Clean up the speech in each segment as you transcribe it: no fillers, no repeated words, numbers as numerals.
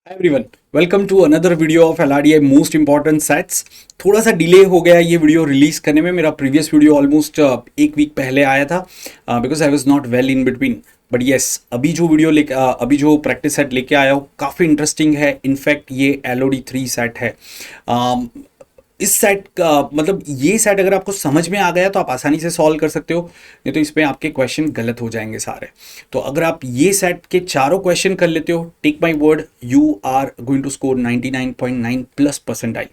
Hi everyone, welcome to another video of LRDI most important sets. थोड़ा सा delay हो गया ये वीडियो रिलीज करने में। मेरा प्रीवियस वीडियो ऑलमोस्ट एक वीक पहले आया था because I was not well in between. But yes, अभी जो प्रैक्टिस सेट लेके आया हूँ काफ़ी इंटरेस्टिंग है। इनफैक्ट ये LOD 3 सेट है। इस सेट का मतलब ये सेट अगर आपको समझ में आ गया तो आप आसानी से सॉल्व कर सकते हो, नहीं तो इसमें आपके क्वेश्चन गलत हो जाएंगे सारे। तो अगर आप ये सेट के चारों क्वेश्चन कर लेते हो, take my word, you are going to score 99.9 plus percentile.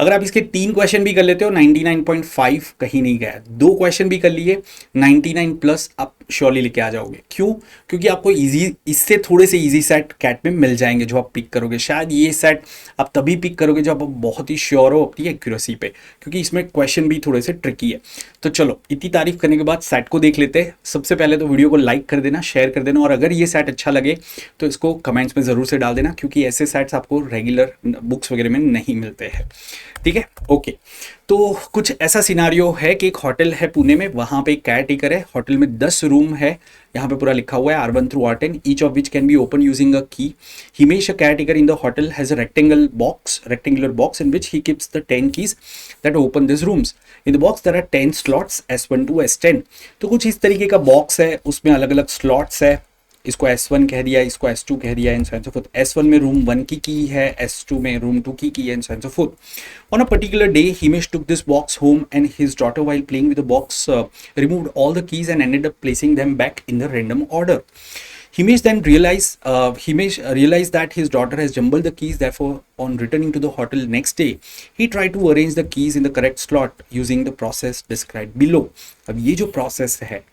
अगर आप इसके तीन क्वेश्चन भी कर लेते हो, 99.5 कहीं नहीं गया। दो क्वेश्चन भी कर लिए, 99 प्लस आप श्योरली लेके आ जाओगे। क्यों? क्योंकि आपको इजी, इससे थोड़े से इजी सेट कैट में मिल जाएंगे जो आप पिक करोगे। शायद ये सेट आप तभी पिक करोगे जब आप बहुत ही श्योर हो अपनी एक्यूरेसी पे, क्योंकि इसमें क्वेश्चन भी थोड़े से ट्रिकी है। तो चलो, इतनी तारीफ करने के बाद सेट को देख लेते हैं। सबसे पहले तो वीडियो को लाइक कर देना, शेयर कर देना, और अगर ये सेट अच्छा लगे तो इसको कमेंट्स में ज़रूर से डाल देना, क्योंकि ऐसे सेट्स आपको रेगुलर बुक्स वगैरह में नहीं मिलते हैं। ठीक है, ओके। तो कुछ ऐसा सिनारियो है कि एक होटल है पुणे में, वहाँ पे एक केयर टेकर है। होटल में 10 रूम है, यहाँ पे पूरा लिखा हुआ है R1 through R10, each of which can be opened using a key. Himesh, a caretaker in the hotel, has a rectangular box in which he keeps the 10 keys that open these rooms. In the box there are 10 slots, S1 to S10। तो कुछ इस तरीके का box है, उसमें अलग अलग slots है। इसको S1 कह दिया, इसको S2 कह दिया, and so and so fourth. S1 में रूम 1 की है, S2 में रूम 2 की है, and so and so fourth. On a particular day, Himesh took this box home, and his daughter, while playing with the box, removed all the keys and ended up placing them back in the random order. Himesh realized that his daughter has jumbled the keys. Therefore, on returning to the hotel next day, he tried to arrange the keys in the correct slot using the process described below. अब ये जो process है,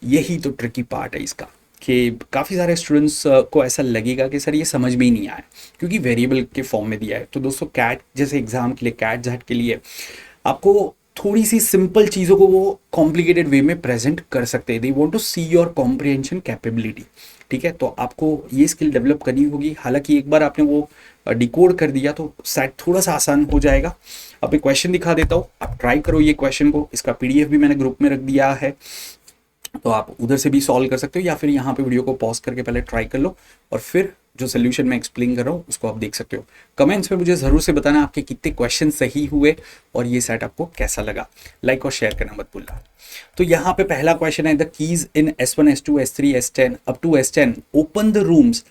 यही तो tricky part है इसका, कि काफ़ी सारे स्टूडेंट्स को ऐसा लगेगा कि सर ये समझ में ही नहीं आया, क्योंकि वेरिएबल के फॉर्म में दिया है। तो दोस्तों, कैट जैसे एग्जाम के लिए, कैट जैट के लिए आपको थोड़ी सी सिंपल चीज़ों को वो कॉम्प्लिकेटेड वे में प्रेजेंट कर सकते हैं। They want to see your comprehension capability. ठीक है, तो आपको ये स्किल डेवलप करनी होगी। हालांकि एक बार आपने वो डिकोड कर दिया तो सेट थोड़ा सा आसान हो जाएगा। अब मैं क्वेश्चन दिखा देता हूँ, आप ट्राई करो ये क्वेश्चन को। इसका PDF भी मैंने ग्रुप में रख दिया है, तो आप उधर से भी सॉल्व कर सकते हो, या फिर यहाँ पे वीडियो को पॉज करके पहले ट्राई कर लो, और फिर जो सोल्यूशन मैं एक्सप्लेन कर रहा हूँ उसको आप देख सकते हो। कमेंट्स में मुझे ज़रूर से बताना आपके कितने क्वेश्चन सही हुए और ये सेट आपको कैसा लगा। लाइक और शेयर करना मत भूलना। तो यहाँ पे पहला क्वेश्चन है, the keys in S1 S2 S3 S10 up to S10 open the rooms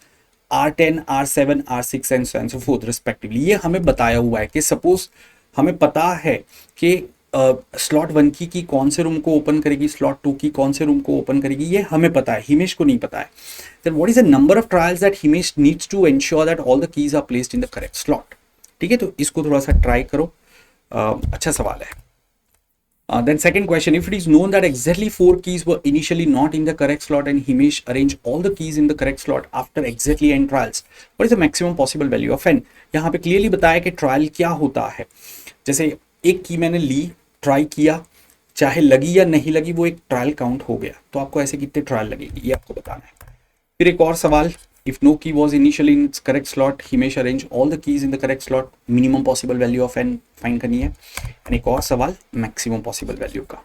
R10 R7 R6 and so forth respectively. ये हमें बताया हुआ है कि सपोज हमें पता है कि स्लॉट 1 की कौन से रूम को ओपन करेगी, स्लॉट 2 की कौन से रूम को ओपन करेगी, ये हमें पता है, हिमेश को नहीं पता है। Then what is the number of trials that Himesh needs to ensure that all the keys are placed in the correct slot. ठीक है, तो इसको थोड़ा सा ट्राई करो। अच्छा सवाल है। Then second question, if it is known that exactly 4 keys were initially not in the correct slot and Himesh arranged all the keys in the correct slot after exactly n trials, what is the maximum possible value of n? यहाँ पे clearly बताया कि trial क्या होता है। जैसे एक की मैंने ली, ट्राई किया, चाहे लगी या नहीं लगी, वो एक ट्रायल काउंट हो गया। तो आपको ऐसे कितने ट्रायल लगेगी ये आपको बताना है। फिर एक और सवाल, if no key was initially in its correct slot, Himesh arranged all the keys in the correct slot, minimum possible value of n find करनी है। एंड एक और सवाल मैक्सिमम पॉसिबल वैल्यू का।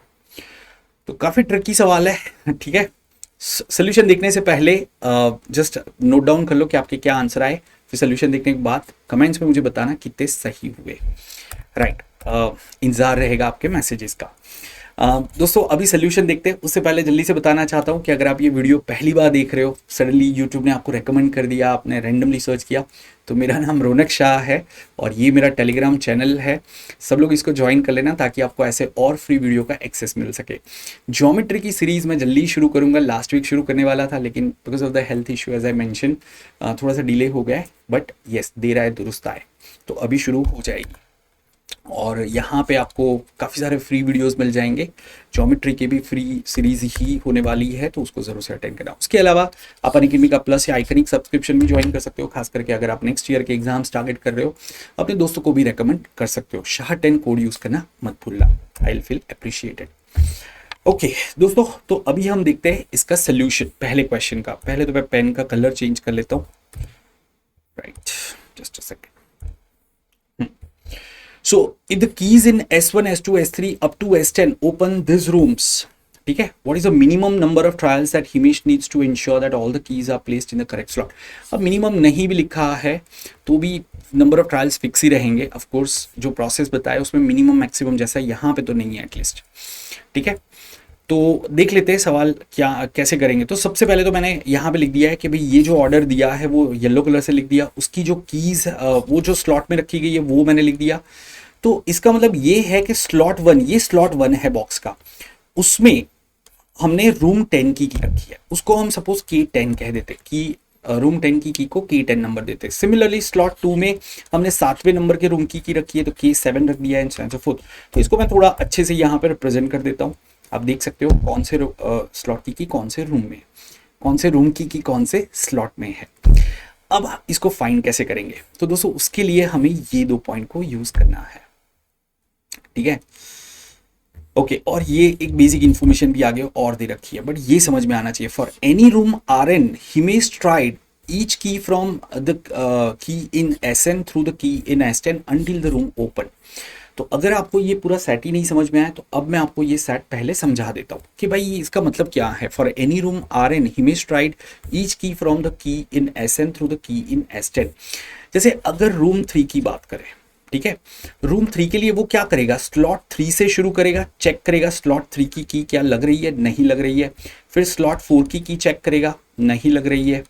तो काफी ट्रिकी सवाल है। ठीक है, सोल्यूशन देखने से पहले जस्ट नोट डाउन कर लो कि आपके क्या आंसर आए, फिर सोल्यूशन देखने के बाद कमेंट्स में मुझे बताना कितने सही हुए। राइट, इंतजार रहेगा आपके मैसेजेस का। दोस्तों, अभी सोल्यूशन देखते हैं उससे पहले जल्दी से बताना चाहता हूँ कि अगर आप ये वीडियो पहली बार देख रहे हो, सडनली यूट्यूब ने आपको रेकमेंड कर दिया, आपने रैंडमली सर्च किया, तो मेरा नाम रौनक शाह है और ये मेरा टेलीग्राम चैनल है। सब लोग इसको ज्वाइन कर लेना ताकि आपको ऐसे और फ्री वीडियो का एक्सेस मिल सके। ज्योमेट्री की सीरीज़ मैं जल्दी शुरू करूँगा, लास्ट वीक शुरू करने वाला था, लेकिन because of the health issue as I mention थोड़ा सा डिले हो गया है, बट येस, देर आए दुरुस्त आए, तो अभी शुरू हो जाएगी। और यहाँ पे आपको काफ़ी सारे फ्री वीडियोस मिल जाएंगे। ज्योमेट्री की भी फ्री सीरीज ही होने वाली है, तो उसको ज़रूर से अटेंड करना। उसके अलावा आप अनअकैडमी का प्लस या आइकनिक सब्सक्रिप्शन भी ज्वाइन कर सकते हो, खास करके अगर आप नेक्स्ट ईयर के एग्जाम्स टारगेट कर रहे हो। अपने दोस्तों को भी रेकमेंड कर सकते हो। शाह10 कोड यूज़ करना मत भूलना, I will feel appreciated. Okay दोस्तों, तो अभी हम देखते हैं इसका सोल्यूशन पहले क्वेश्चन का। पहले तो मैं पेन का कलर चेंज कर लेता हूँ। Right, just a second. So if the keys in S1, S2, S3 up to S10 open these rooms, ठीक है, what is the minimum number of trials that Himesh needs to ensure that all the keys are placed in the correct slot. अब minimum नहीं भी लिखा है तो भी number of trials fix ही रहेंगे। ऑफ कोर्स जो प्रोसेस बताया उसमें मिनिमम मैक्सिमम जैसा यहाँ पे तो नहीं है एटलीस्ट। ठीक है, तो देख लेते हैं सवाल क्या कैसे करेंगे। तो सबसे पहले तो मैंने यहाँ पे लिख दिया है कि भाई ये जो ऑर्डर दिया है वो येलो कलर से लिख दिया, उसकी जो कीज वो जो स्लॉट में रखी गई है वो मैंने लिख दिया। तो इसका मतलब ये है कि स्लॉट 1, ये स्लॉट 1 है बॉक्स का, उसमें हमने रूम 10 की रखी है, उसको हम सपोज K10 कह देते कि रूम 10 की को K10 नंबर देते। सिमिलरली स्लॉट 2 में हमने 7वें नंबर के रूम की रखी है तो K7 रख दिया है एंड सो फोर्थ। तो इसको मैं थोड़ा अच्छे से यहाँ पे रिप्रेजेंट कर देता हूँ। आप देख सकते हो कौन से स्लॉट की कौन से रूम में, कौन से रूम की कौन से स्लॉट में है। अब इसको फाइंड कैसे करेंगे, तो दोस्तों उसके लिए हमें ये 2 पॉइंट को यूज करना है। ठीक है, ओके और ये एक बेसिक इंफॉर्मेशन भी आगे और दे रखी है बट ये समझ में आना चाहिए। For any room Rn Himesh tried each key from the key in Sn through the key in S10 until the room open। तो अगर आपको ये पूरा सेट ही नहीं समझ में आया तो अब मैं आपको ये सेट पहले समझा देता हूँ कि भाई इसका मतलब क्या है। For any room Rn Himesh tried each key from the key in Sn through the key in S10। जैसे अगर रूम 3 की बात करें, ठीक है, रूम 3 के लिए वो क्या करेगा, स्लॉट 3 से शुरू करेगा, चेक करेगा स्लॉट 3 की क्या लग रही है, नहीं लग रही है। फिर स्लॉट 4 की चेक करेगा, नहीं लग रही है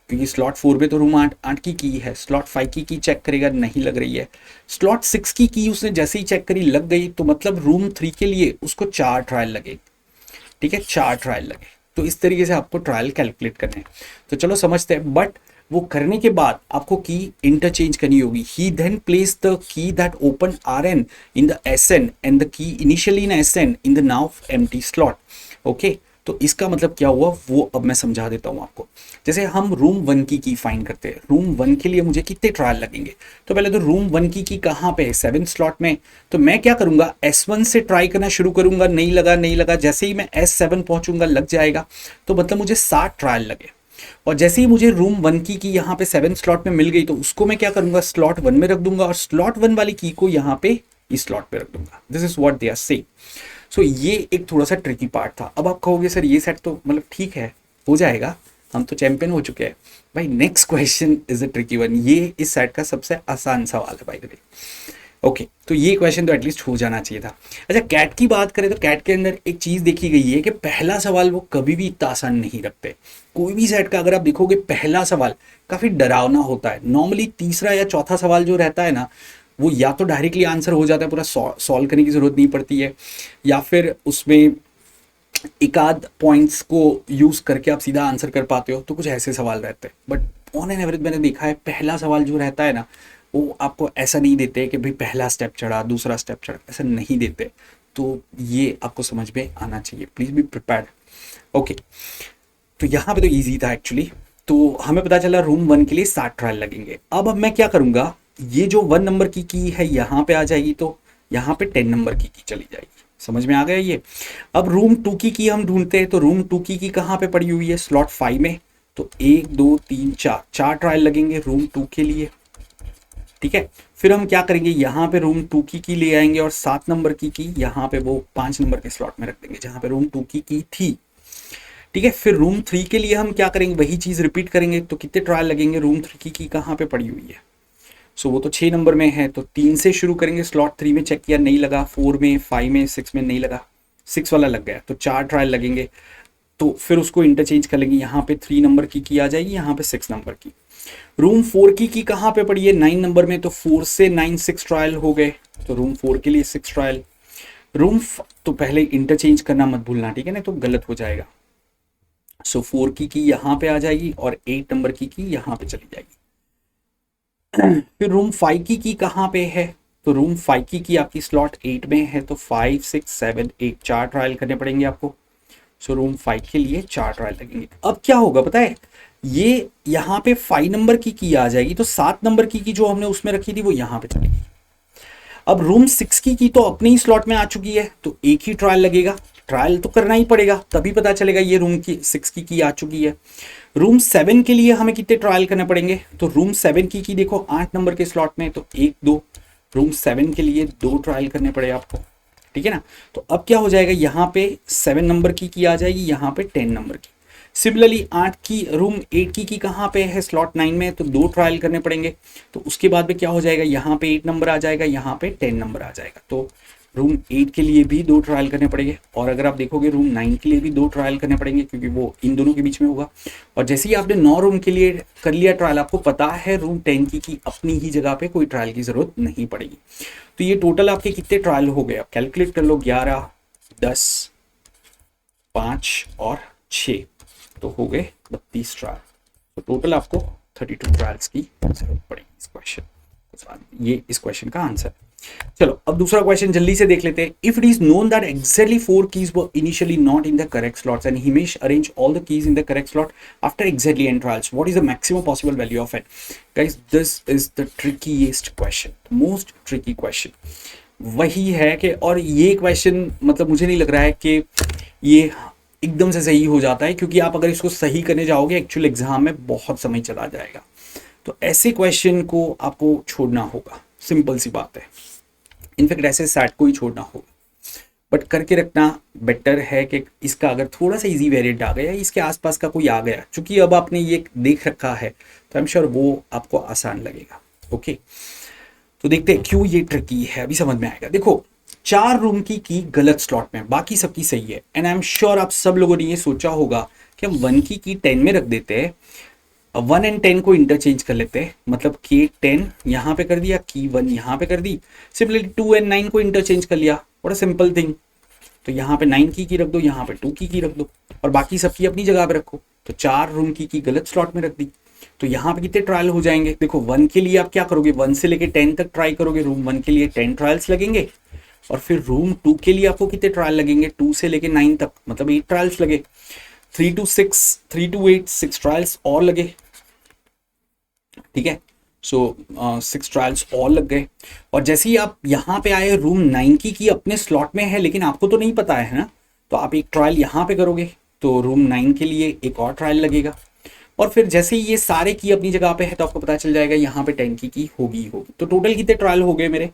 क्योंकि स्लॉट 4 में तो रूम 8 की है। स्लॉट 5 की चेक करेगा, नहीं लग रही है। स्लॉट 6 की उसने जैसे ही चेक करी लग गई, तो मतलब रूम 3 के लिए उसको 4 ट्रायल लगे। ठीक है, 4 ट्रायल लगे। तो इस तरीके से आपको ट्रायल कैलकुलेट करने हैं। तो चलो समझते हैं, बट वो करने के बाद आपको की इंटरचेंज करनी होगी। He then place the key that open Rn in the Sn and the key initially in Sn in the now empty slot. Okay, तो इसका मतलब क्या हुआ वो अब मैं समझा देता हूं आपको। जैसे हम रूम 1 की फाइंड करते हैं, रूम 1 के लिए मुझे कितने ट्रायल लगेंगे, तो पहले तो रूम 1 की कहाँ पे है, 7 स्लॉट में। तो मैं क्या करूंगा, S1 से ट्राई करना शुरू करूंगा, नहीं लगा नहीं लगा, जैसे ही मैं S7 पहुंचूंगा लग जाएगा, तो मतलब मुझे 7 ट्रायल लगे। और जैसे ही मुझे रूम 1 की यहाँ पे 7 स्लॉट में मिल गई, तो उसको मैं क्या करूंगा, स्लॉट 1 में रख दूंगा और स्लॉट 1 वाली की को यहाँ पे इस स्लॉट पे रख दूंगा। This is what they are saying. So ये एक थोड़ा सा ट्रिकी पार्ट था। अब आप कहोगे सर ये सेट तो मतलब ठीक है, हो जाएगा, हम तो चैंपियन हो चुके हैं। भाई next question is a tricky one. ये इस सेट का सबसे आसान सवाल है बाय द वे। ओके, तो ये क्वेश्चन तो एटलीस्ट हो जाना चाहिए था। अच्छा, कैट की बात करें तो कैट के अंदर एक चीज देखी गई है कि पहला सवाल वो कभी भी इतना आसान नहीं रखते। कोई भी सेट का अगर आप देखोगे पहला सवाल काफी डरावना होता है। नॉर्मली तीसरा या चौथा सवाल जो रहता है ना, वो या तो डायरेक्टली आंसर हो जाता है, पूरा सॉल्व करने की जरूरत नहीं पड़ती है, या फिर उसमें एक आध पॉइंट्स को यूज करके आप सीधा आंसर कर पाते हो। तो कुछ ऐसे सवाल रहते हैं, बट ऑन एन एवरेज मैंने देखा है पहला सवाल जो रहता है ना, वो आपको ऐसा नहीं देते कि भाई पहला स्टेप चढ़ा दूसरा स्टेप चढ़ा, ऐसा नहीं देते। तो ये आपको समझ में आना चाहिए, प्लीज बी प्रिपेयर्ड। ओके, तो यहाँ पे तो इजी था एक्चुअली। तो हमें पता चला रूम 1 के लिए 7 ट्रायल लगेंगे। अब मैं क्या करूंगा, ये जो 1 नंबर की है यहाँ पे आ जाएगी, तो यहाँ पे 10 नंबर की चली जाएगी। समझ में आ गया ये। अब रूम 2 की हम ढूंढते हैं, तो रूम 2 की कहाँ पे पड़ी हुई है, स्लॉट 5 में। तो 1 2 3 4 ट्रायल लगेंगे रूम 2 के लिए। ठीक है, फिर हम क्या करेंगे, यहाँ पे रूम 2 की ले आएंगे और 7 नंबर की यहाँ पे वो 5 नंबर के स्लॉट में रख देंगे जहाँ पे रूम 2 की थी। ठीक है, फिर रूम 3 के लिए हम क्या करेंगे, वही चीज रिपीट करेंगे। तो कितने ट्रायल लगेंगे, रूम 3 की कहाँ पे पड़ी हुई है, सो वो तो 6 नंबर में है, तो 3 से शुरू करेंगे। स्लॉट 3 में चेक किया, नहीं लगा। 4 में, 5 में, 6 में नहीं लगा, 6 वाला लग गया, तो 4 ट्रायल लगेंगे। तो फिर उसको इंटरचेंज कर लेंगे, यहाँ पे 3 नंबर की आ जाएगी, यहाँ पे 6 नंबर की। रूम 4 की कहाँ पे पड़ी है, 9 नंबर में, तो 4 से 9 6 ट्रायल हो गए, तो रूम 4 के लिए 6 ट्रायल। रूम तो पहले इंटरचेंज करना मत भूलना, ठीक है ना, तो गलत हो जाएगा। सो 4 की यहाँ पे आ जाएगी और 8 नंबर की यहाँ पे चली जाएगी। फिर रूम 5 की कहाँ पे है, तो रूम 5 की आपकी स्लॉट 8 में है, तो 5 6 7 8 4 ट्रायल करने पड़ेंगे आपको। सो रूम 5 के लिए 4 ट्रायल लगेंगे। अब क्या होगा पता है, ये यहाँ पे 5 नंबर की आ जाएगी, तो 7 नंबर की जो हमने उसमें रखी थी वो यहाँ पे चलेगी। अब रूम 6 की तो अपने ही स्लॉट में आ चुकी है, तो एक ही ट्रायल लगेगा। ट्रायल तो करना ही पड़ेगा, तभी पता चलेगा ये रूम की 6 की आ चुकी है। रूम 7 के लिए हमें कितने ट्रायल करने पड़ेंगे, तो रूम 7 की देखो 8 नंबर के स्लॉट में, तो 1 2। रूम 7 के लिए 2 ट्रायल करने पड़े आपको। ठीक है ना। तो अब क्या हो जाएगा, यहाँ पे 7 नंबर की आ जाएगी, यहाँ पे 10 नंबर की। सिमिलरली 8 की रूम 8 की कहाँ पे है, स्लॉट 9 में, तो 2 ट्रायल करने पड़ेंगे। तो उसके बाद में क्या हो जाएगा, यहाँ पे 8 नंबर आ जाएगा, यहाँ पे 10 नंबर आ जाएगा। तो रूम 8 के लिए भी 2 ट्रायल करने पड़ेंगे, और अगर आप देखोगे रूम 9 के लिए भी 2 ट्रायल करने पड़ेंगे, क्योंकि वो इन दोनों के बीच में होगा। और जैसे ही आपने 9 रूम के लिए कर लिया ट्रायल, आपको पता है रूम 10 की अपनी ही जगह पे कोई ट्रायल की जरूरत नहीं पड़ेगी। तो ये टोटल आपके कितने ट्रायल हो गए, आप कैलकुलेट कर लो, 11, 10, 5 और 6, तो हो गए 32 ट्रायल। तो टोटल आपको 32 ट्रायल्स की जरूरत पड़ेगी इस क्वेश्चन, ये इस क्वेश्चन का आंसर। चलो अब दूसरा क्वेश्चन जल्दी से देख लेते हैं। If it is known that exactly 4 keys were initially not in the correct slots and Himesh arranged all the keys in the correct slot after exactly n trials, what is the maximum possible value of n? Guys, this is the trickiest question, most tricky question। वही है कि, और ये question मतलब मुझे नहीं लग रहा है कि ये एकदम से सही हो जाता है, क्योंकि आप अगर इसको सही करने जाओगे एक्चुअल एग्जाम में बहुत समय चला जाएगा। तो ऐसे क्वेश्चन को आपको छोड़ना होगा, सिंपल सी बात है। इनफैक्ट ऐसे सैट को ही छोड़ना होगा, बट करके रखना बेटर है कि इसका अगर थोड़ा सा इजी वेरिएंट आ गया, इसके आसपास का कोई आ गया, क्योंकि अब आपने ये देख रखा है तो आई एम श्योर वो आपको आसान लगेगा। ओके, तो देखते हैं क्यों ये ट्रिकी है, अभी समझ में आएगा। देखो 4 रूम की गलत स्लॉट में, बाकी सबकी सही है, एंड आई एम श्योर आप सब लोगों ने ये सोचा होगा कि हम 1 की 10 में रख देते हैं, 1 एंड 10 को इंटरचेंज कर लेते हैं, मतलब की 10 यहाँ पे कर दिया, की 1 यहाँ पे कर दी, सिंपली 2 एंड 9 को इंटरचेंज कर लिया, व्हाट अ सिंपल थिंग। तो यहाँ पे 9 की रख दो, यहाँ पे 2 की रख दो, और बाकी सबकी अपनी जगह पे रखो। तो 4 रूम की गलत स्लॉट में रख दी, तो यहाँ पे कितने ट्रायल हो जाएंगे, देखो 1 के लिए आप क्या करोगे, 1 से लेके 10 तक ट्राई करोगे, रूम 1 के लिए 10 ट्रायल्स लगेंगे, और फिर रूम 2 के लिए आपको कितने ट्रायल लगेंगे, 2 से लेके 9 तक, मतलब 8 ट्रायल्स लगे, 3 to 8 6 ट्रायल्स और लगे, ठीक है। सो 6 ट्रायल्स और लग गए, और जैसे ही आप यहाँ पे आए, रूम 9 की अपने स्लॉट में है, लेकिन आपको तो नहीं पता है ना, तो आप एक ट्रायल यहाँ पे करोगे, तो रूम 9 के लिए एक और ट्रायल लगेगा, और फिर जैसे ही ये सारे की अपनी जगह पे है, तो आपको पता चल जाएगा यहाँ पे 10 की होगी। तो टोटल कितने ट्रायल हो गए मेरे,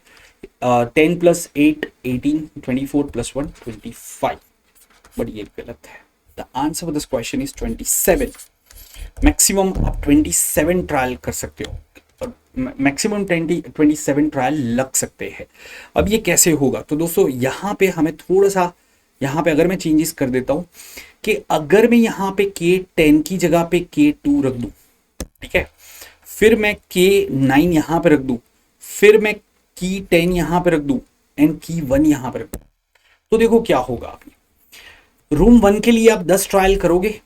10 + 8 18, 24 + 1 25, बट ये गलत है। The answer for this question is 27। Maximum आप 27 ट्रायल कर सकते हो, और मैक्सिमम 27 ट्रायल लग सकते हैं। अब ये कैसे होगा, तो दोस्तों यहाँ पे हमें थोड़ा सा, यहाँ पे अगर मैं चेंजेस कर देता हूँ कि अगर मैं यहाँ पे K10 की जगह पे K2 रख दूँ, ठीक है, फिर मैं K9 यहाँ पे रख दूँ, फिर मैं की 10 यहाँ पे रख दूँ, एंड की 1 यहाँ पे रख दूँ, तो देखो क्या होगा। आप रूम 1 के लिए आप 10 ट्रायल करोगे,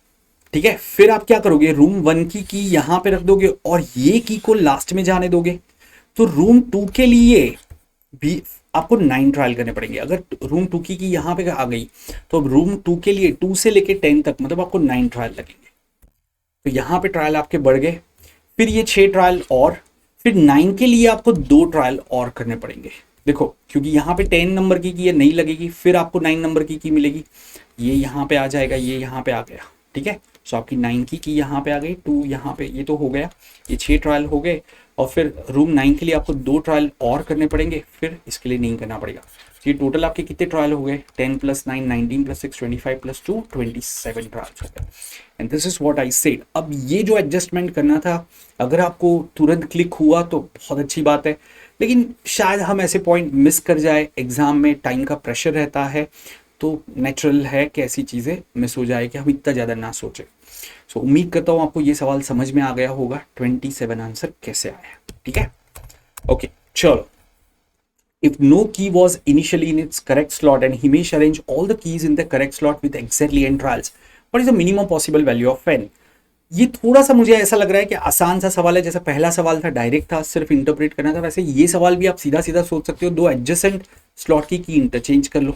ठीक है, फिर आप क्या करोगे, रूम 1 की यहाँ पे रख दोगे, और ये की को लास्ट में जाने दोगे, तो रूम 2 के लिए भी आपको 9 ट्रायल करने पड़ेंगे। अगर रूम 2 की यहाँ पे आ गई, तो रूम 2 के लिए 2 से लेके 10 तक, मतलब आपको 9 ट्रायल लगेंगे। तो यहाँ पे ट्रायल आपके बढ़ गए, फिर ये 6 ट्रायल, और फिर 9 के लिए आपको 2 ट्रायल और करने पड़ेंगे। देखो क्योंकि यहाँ पे 10 नंबर की ये नहीं लगेगी, फिर आपको 9 नंबर की मिलेगी, ये यहाँ पे आ जाएगा, ये यहाँ पे आ गया, ठीक है। सो आपकी 9 की यहाँ पे आ गई, 2 यहाँ पे, ये तो हो गया, ये 6 ट्रायल हो गए, और फिर रूम 9 के लिए आपको 2 ट्रायल और करने पड़ेंगे, फिर इसके लिए नहीं करना पड़ेगा। तो ये टोटल आपके कितने ट्रायल हो गए, 10 + 9 19 + 6 25 + 2 27 ट्रायल्स हो गए। And this is what I said. अब ये जो एडजस्टमेंट करना था, अगर आपको तुरंत क्लिक हुआ तो बहुत अच्छी बात है, लेकिन शायद हम ऐसे पॉइंट मिस कर जाए, एग्जाम में टाइम का प्रेशर रहता है, तो नेचुरल है कि ऐसी चीज़ें मिस हो जाए कि हम इतना ज़्यादा ना सोचें। सो उम्मीद करता हूँ आपको ये सवाल समझ में आ गया होगा, 27 आंसर कैसे आया, ठीक है। ओके चलो, if no key was initially in its correct slot and Himesh arranged all the keys in the correct slot with exactly n trials, what is the minimum possible value of n? ये थोड़ा सा मुझे ऐसा लग रहा है कि आसान सा सवाल है, जैसा पहला सवाल था डायरेक्ट था, सिर्फ इंटरप्रेट करना था, वैसे ये सवाल भी आप सीधा सीधा सोच सकते हो, 2 एडजेसेंट स्लॉट की इंटरचेंज कर लो,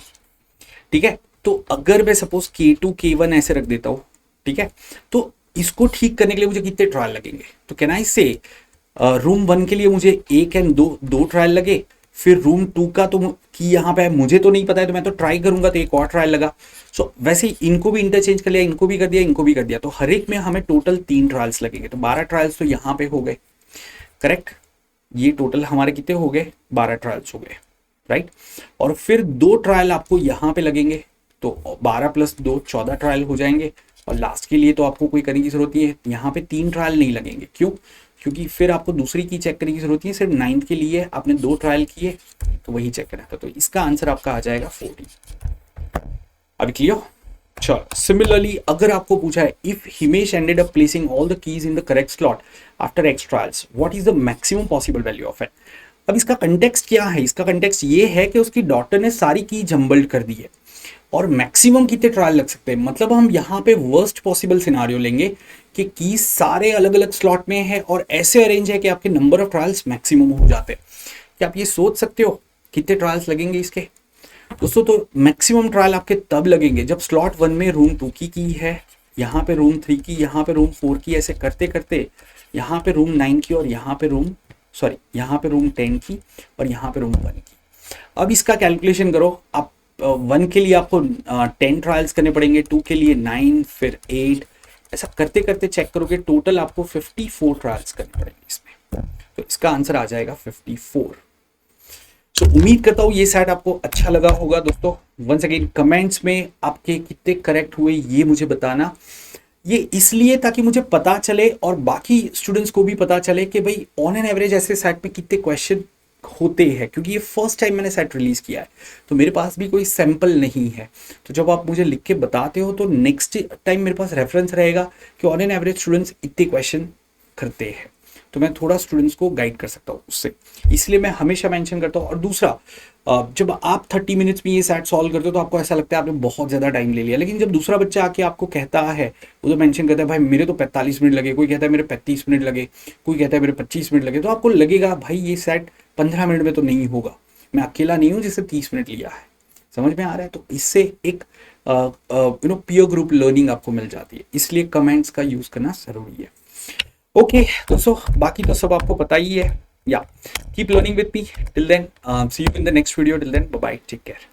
ठीक है। तो अगर मैं सपोज K2 K1 ऐसे रख देता हूँ, ठीक है, तो इसको ठीक करने के लिए मुझे कितने ट्रायल लगेंगे, तो कैन आई से रूम 1 के लिए मुझे 1 एंड 2 ट्रायल लगे, फिर रूम 2 का तो की यहाँ पे है, मुझे तो नहीं पता है, तो मैं तो ट्राई करूंगा, तो एक और ट्रायल लगा। सो वैसे ही इनको भी इंटरचेंज कर लिया, इनको भी कर दिया, इनको भी कर दिया, तो हर एक में हमें टोटल 3 ट्रायल्स लगेंगे, तो 12 ट्रायल्स तो यहाँ पे हो गए, करेक्ट। ये टोटल हमारे कितने हो गए, 12 ट्रायल्स हो गए, राइट। और फिर 2 ट्रायल आपको यहाँ पे लगेंगे, तो 12 + 2 14 ट्रायल हो जाएंगे। और लास्ट के लिए तो आपको कोई करने की जरूरत नहीं है, यहाँ पे 3 ट्रायल नहीं लगेंगे। क्यों? क्योंकि फिर आपको दूसरी की चेक करने की जरूरत नहीं है, सिर्फ 9th के लिए आपने 2 ट्रायल किए तो वही चेक करना था। तो इसका आंसर आपका आ जाएगा 40। अभी क्लियर? चलो, सिमिलरली अगर आपको पूछा है if Himesh ended up placing all the keys in the correct slot after x trials, what is the maximum possible value of it. अब इसका कंटेक्स्ट क्या है? इसका कंटेक्स्ट ये है कि उसकी डॉटर ने सारी की जम्बल्ड कर दी है और मैक्सिमम कितने ट्रायल लग सकते हैं। मतलब हम यहाँ पे वर्स्ट पॉसिबल सिनारियो लेंगे कि की सारे अलग अलग स्लॉट में है और ऐसे अरेंज है कि आपके नंबर ऑफ ट्रायल्स मैक्सिमम हो जाते हैं। क्या आप ये सोच सकते हो कितने ट्रायल्स लगेंगे इसके दोस्तों? तो मैक्सिमम ट्रायल आपके तब लगेंगे जब स्लॉट 1 में रूम 2 की है, यहाँ पे रूम 3 की, यहाँ पे रूम 4 की, ऐसे करते करते यहाँ पे रूम 9 की और यहाँ पे रूम यहाँ पे रूम 10 की और यहाँ पे रूम 1 की। अब इसका कैलकुलेशन करो आप। 1 के लिए आपको 10 ट्रायल्स करने पड़ेंगे, 2 के लिए 9, फिर 8, ऐसा करते करते चेक करोगे टोटल आपको 54 ट्रायल्स करने पड़ेंगे इसमें। तो इसका आंसर आ जाएगा 54। तो उम्मीद करता हूँ ये सेट आपको अच्छा लगा होगा दोस्तों। वंस अगेन कमेंट्स में आपके कितने करेक्ट हुए ये मुझे बताना। ये इसलिए ताकि मुझे पता चले और बाकी स्टूडेंट्स को भी पता चले कि भाई ऑन एन एवरेज ऐसे सेट में कितने क्वेश्चन होते हैं, क्योंकि ये फर्स्ट टाइम मैंने सेट रिलीज किया है तो मेरे पास भी कोई सैंपल नहीं है। तो जब आप मुझे लिख के बताते हो तो नेक्स्ट टाइम मेरे पास रेफरेंस रहेगा कि ऑन एन एवरेज स्टूडेंट्स इतने क्वेश्चन करते हैं, तो मैं थोड़ा स्टूडेंट्स को गाइड कर सकता हूँ उससे, इसलिए मैं हमेशा मेंशन करता हूँ। और दूसरा, जब आप 30 मिनट्स में ये सेट सॉल्व करते हो तो आपको ऐसा लगता है आपने बहुत ज़्यादा टाइम ले लिया, लेकिन जब दूसरा बच्चा आके आपको कहता है, वो तो मेंशन करता है भाई मेरे तो 45 मिनट लगे, कोई कहता है मेरे 35 मिनट लगे, कोई कहता है मेरे 25 मिनट लगे, तो आपको लगेगा भाई ये सेट 15 मिनट में तो नहीं होगा, मैं अकेला नहीं हूँ जिससे 30 मिनट लिया है। समझ में आ रहा है? तो इससे एक पीयर ग्रुप लर्निंग आपको मिल जाती है, इसलिए कमेंट्स का यूज़ करना ज़रूरी है। ओके दोस्तों, बाकी तो सब आपको पता ही है। या keep learning with me till then, see you in the next video. Till then bye bye, take care.